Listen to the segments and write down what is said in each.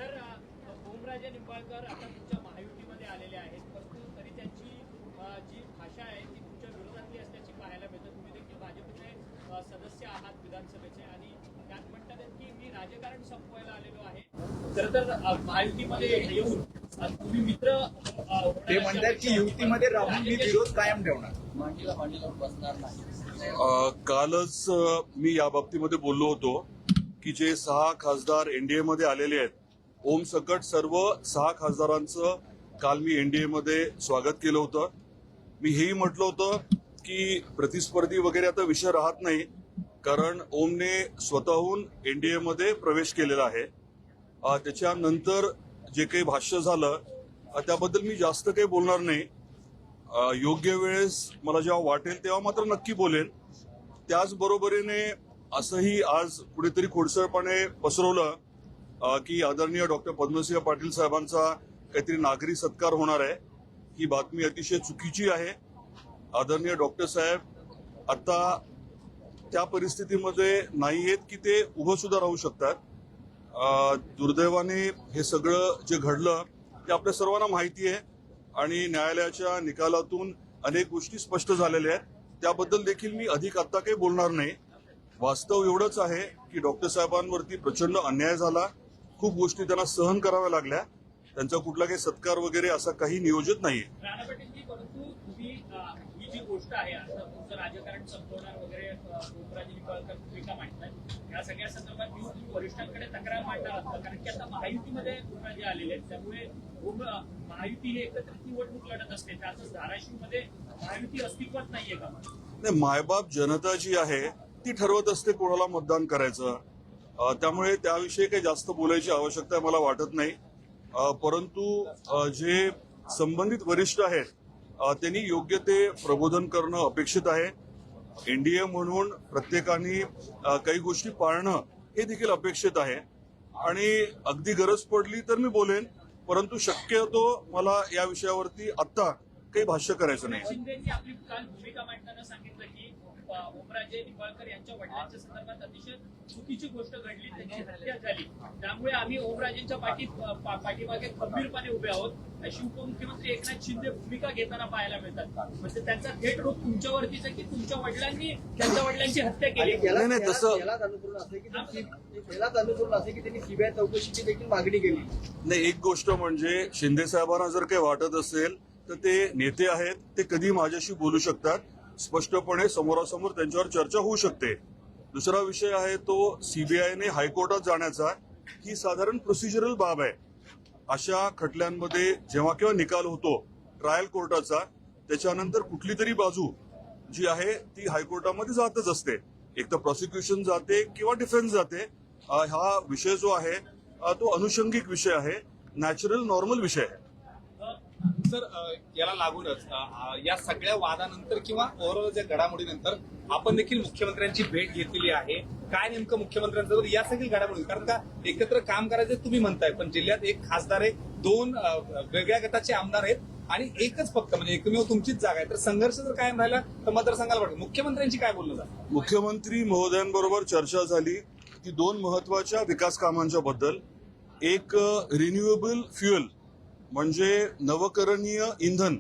Sir, Omraje Nimbalkar आता तुमच्या महायुतीमध्ये आलेले आहेत, परंतु तरी त्यांची जी भाषा आहे ती तुमच्या विरोधातली असल्याची पाहायला मिळतं. तुम्ही देखील भाजपचे सदस्य आहात विधानसभेचे आणि त्यात म्हणतात की मी राजकारण संपवायला आलेलो आहे. खरं तर महायुतीमध्ये येऊन तुम्ही मित्र ते म्हणतात की युतीमध्ये राहून मी विरोध कायम ठेवणार. कालच मी या बाबतीमध्ये बोललो होतो की जे 6 खासदार एनडीए मध्ये आलेले आहेत, ओम सकट सर्व 6 खासदारांचं काल मी एनडीए मध्ये स्वागत केलं होतं. मी हेही म्हटलं होतं की प्रतिस्पर्धी वगैरे आता विषय राहत नाही, कारण ओमने स्वतःहून एनडीए मध्ये प्रवेश केलेला आहे. त्याच्यानंतर जे काही भाष्य झालं त्याबद्दल मी जास्त काही बोलणार नाही. योग्य वेळेस मला जेव्हा वाटेल तेव्हा मात्र नक्की बोलेन. त्याचबरोबरीने असंही आज कुठेतरी खोडसळपणे पसरवलं की आदरणीय डॉक्टर पद्मसिंह पाटील साहेबांचा काहीतरी नागरी सत्कार होणार आहे. ही बातमी अतिशय चुकीची आहे. आदरणीय डॉक्टर साहेब आता त्या परिस्थितीमध्ये नाही आहेत की ते उभं सुद्धा राहू शकतात. दुर्दैवाने हे सगळं जे घडलं ते आपल्या सर्वांना माहिती आहे आणि न्यायालयाच्या निकालातून अनेक गोष्टी स्पष्ट झालेल्या आहेत. त्याबद्दल देखील मी अधिक आता काही बोलणार नाही. वास्तव एवढंच आहे की डॉक्टर साहेबांवरती प्रचंड अन्याय झाला. खूप गोष्टी त्यांना सहन कराव्या लागल्या. त्यांचा कुठला काही सत्कार वगैरे असा काही नियोजित नाहीये. राणा पाटीलजी, परंतु तुम्ही ही जी गोष्ट आहे आता तुमचं राजकारण संपवणार वगैरे ओमराजे निंबाळकर भूमिका मांडताय, या सगळ्या संदर्भात तुम्ही वरिष्ठांकडे तक्रार मांडणार आहात, कारण की आता महायुतीमध्ये ओमराजे आलेले आहेत, त्यामुळे महायुती हे एकत्रित निवडणूक लढत असते. त्यातच धाराशिवमध्ये महायुती अस्तित्वात नाहीये का? नाही, मायबाप जनता जी आहे ती ठरवत असते कोणाला मतदान करायचं. त्यामुळे त्याविषयी काही जास्त बोलायची आवश्यकता मला वाटत नाही. परंतु जे संबंधित वरिष्ठ आहेत त्यांनी योग्य ते प्रबोधन करणं अपेक्षित आहे. एनडीए म्हणून प्रत्येकाने काही गोष्टी पाळणं हे देखील अपेक्षित आहे आणि अगदी गरज पडली तर मी बोलेन, परंतु शक्यतो मला या विषयावरती आत्ता काही भाष्य करायचं नाही. शिंदेंनी आपली काल भूमिका मांडताना सांगितलं की ओमराजे निंबाळकर यांच्या वडिलांच्या संदर्भात अतिशय चुकीची गोष्ट घडली, त्यांची हत्या झाली, त्यामुळे आम्ही ओमराजेंच्या पाठीमागे खंबीरपणे उभे आहोत अशी उपमुख्यमंत्री एकनाथ शिंदे भूमिका घेताना पाहायला मिळतात. म्हणजे त्यांचा थेट रोग तुमच्यावरतीच आहे की तुमच्या वडिलांनी त्यांच्या वडिलांची हत्या केली. नाही, तसं यालाच अनुकूल असे की त्यांनी सीबीआय चौकशीची देखील मागणी केली. नाही, एक गोष्ट म्हणजे शिंदे साहेबांना जर काही वाटत असेल तर ते नेते आहेत, ते कधी माझ्याशी बोलू शकतात. स्पष्टपणे समोरासमोर त्यांच्यावर चर्चा होऊ शकते. दुसरा विषय आहे तो सीबीआयने हायकोर्टात जाण्याचा. ही साधारण प्रोसिजरल बाब आहे. अशा खटल्यांमध्ये जेव्हा केव्हा निकाल होतो ट्रायल कोर्टाचा, त्याच्यानंतर कुठली तरी बाजू जी आहे ती हायकोर्टामध्ये जातच असते. एक तर प्रॉसिक्युशन जाते किंवा डिफेन्स जाते. हा विषय जो आहे तो अनुषंगिक विषय आहे, नॅचरल नॉर्मल विषय आहे. सर, याला लागूनच या सगळ्या वादानंतर किंवा ओव्हरऑल ज्या घडामोडीनंतर आपण देखील मुख्यमंत्र्यांची भेट घेतलेली आहे. काय नेमकं मुख्यमंत्र्यांचं या सगळी घडामोडी, कारण का एकत्र काम करायचं तुम्ही म्हणताय, पण जिल्ह्यात एक खासदार आहे, 2 वेगळ्या गटाचे आमदार आहेत आणि एकच फक्त म्हणजे एकमेव तुमचीच जागा आहे, तर संघर्ष जर कायम राहिला तर मतदारसंघाला वाटतं मुख्यमंत्र्यांची काय बोललं जातं? मुख्यमंत्री महोदयांबरोबर चर्चा झाली की 2 महत्वाच्या विकास कामांच्या बद्दल. एक रिन्युएबल फ्युएल म्हणजे नवकरणीय इंधन.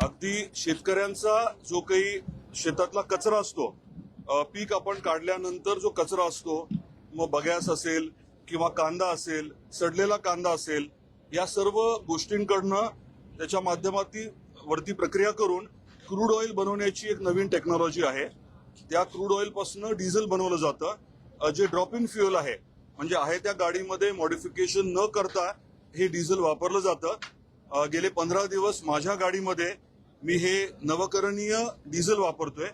अगदी शेतकऱ्यांचा जो काही शेतातला कचरा असतो, पीक आपण काढल्यानंतर जो कचरा असतो, मग बगॅस असेल किंवा कांदा असेल, सडलेला कांदा असेल, या सर्व गोष्टींकडनं त्याच्या माध्यमावरती प्रक्रिया करून क्रूड ऑइल बनवण्याची एक नवीन टेक्नॉलॉजी आहे. त्या क्रूड ऑइल पासून डिझेल बनवलं जातं, जे ड्रॉप इन फ्युएल आहे. म्हणजे आहे त्या गाडीमध्ये मॉडिफिकेशन न करता हे डिझेल वापरलं जातं. गेले 15 दिवस माझ्या गाडीमध्ये मी हे नवकरणीय डिझेल वापरतोय.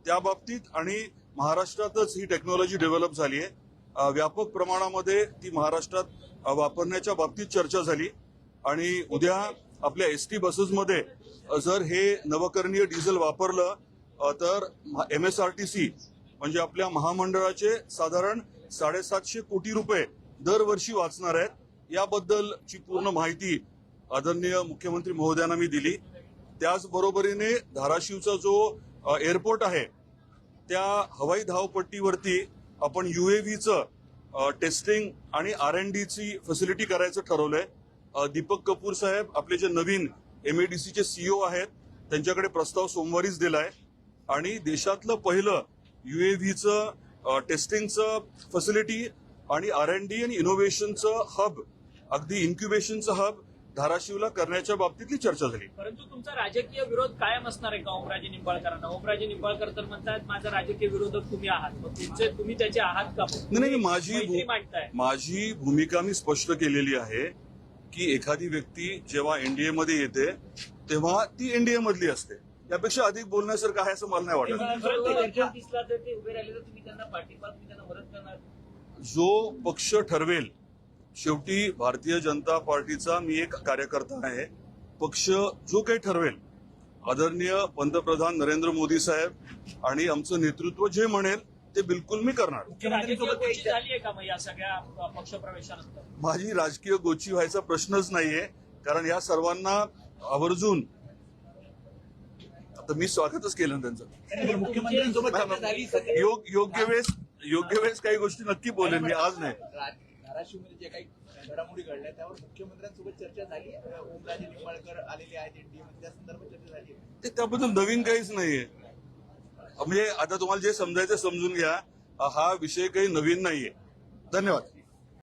त्या बाबतीत आणि महाराष्ट्रातच ही टेक्नॉलॉजी डेव्हलप झाली आहे. व्यापक प्रमाणामध्ये ती महाराष्ट्रात वापरण्याच्या बाबतीत चर्चा झाली आणि उद्या आपल्या एसटी बसेसमध्ये जर हे नवकरणीय डिझेल वापरलं तर MSRTC म्हणजे आपल्या महामंडळाचे साधारण 750 कोटी रुपये दरवर्षी वाचणार आहेत. याबद्दलची पूर्ण माहिती आदरणीय मुख्यमंत्री महोदयांना मी दिली. त्याचबरोबरीने धाराशिवचा जो एअरपोर्ट आहे त्या हवाई धावपट्टीवरती आपण UAVचं टेस्टिंग आणि R&Dची फॅसिलिटी करायचं ठरवलंय. दीपक कपूर साहेब आपले जे नवीन MADCचे CEO आहेत त्यांच्याकडे प्रस्ताव सोमवारीच दिलाय आणि देशातलं पहिलं UAVचं टेस्टिंगचं फॅसिलिटी आणि R&D आणि इनोव्हेशनचं हब, अगदी इन्क्युबेशनचं हब धाराशिवला करण्याच्या बाबतीतली चर्चा झाली. परंतु तुमचा राजकीय विरोध कायम असणार आहे का ओमराजे निंबाळकरांना? ओमराजे निंबाळकर तर म्हणतात माझा राजकीय विरोधक तुम्ही आहात, मग तुम्ही त्याचे आहात का? नाही, मैत्री मांडताय. माझी भूमिका मी स्पष्ट केलेली आहे की एखादी व्यक्ती जेव्हा NDA मध्ये येते तेव्हा ती NDA मधली असते. त्यापेक्षा अधिक बोलण्यासारखं आहे असं मला नाही वाटत. दिसला तर ते उभे राहिले तर तुम्ही त्यांना पाठिंबा, तुम्ही त्यांना मदत करणार? जो पक्ष ठरवेल, शेवटी भारतीय जनता पार्टीचा मी एक कार्यकर्ता आहे. पक्ष जो काही ठरवेल, आदरणीय पंतप्रधान नरेंद्र मोदी साहेब आणि आमचं नेतृत्व जे म्हणेल ते बिलकुल मी करणार. राजकीय गोष्टी झाली आहे का मग या सगळ्या पक्षप्रवेशानंतर? माझी राजकीय गोची व्हायचा प्रश्नच नाहीये, कारण या सर्वांना आवर्जून आता मी स्वागतच केलं ना त्यांचं. मुख्यमंत्र्यांसोबत चर्चा झाली सध्या. योग्य वेळेस काही गोष्टी नक्की बोलेन मी, आज नाही. धाराशिवमध्ये जे काही घडामोडी घडल्या त्यावर मुख्यमंत्र्यांसोबत चर्चा झाली. ओमराजे निंबाळकर आलेले आहेत NDA मध्ये, त्या संदर्भात चर्चा झाली. ते त्याबद्दल नवीन काहीच नाहीये. म्हणजे आता तुम्हाला जे समजायचं समजून घ्या, हा विषय काही नवीन नाहीये. धन्यवाद.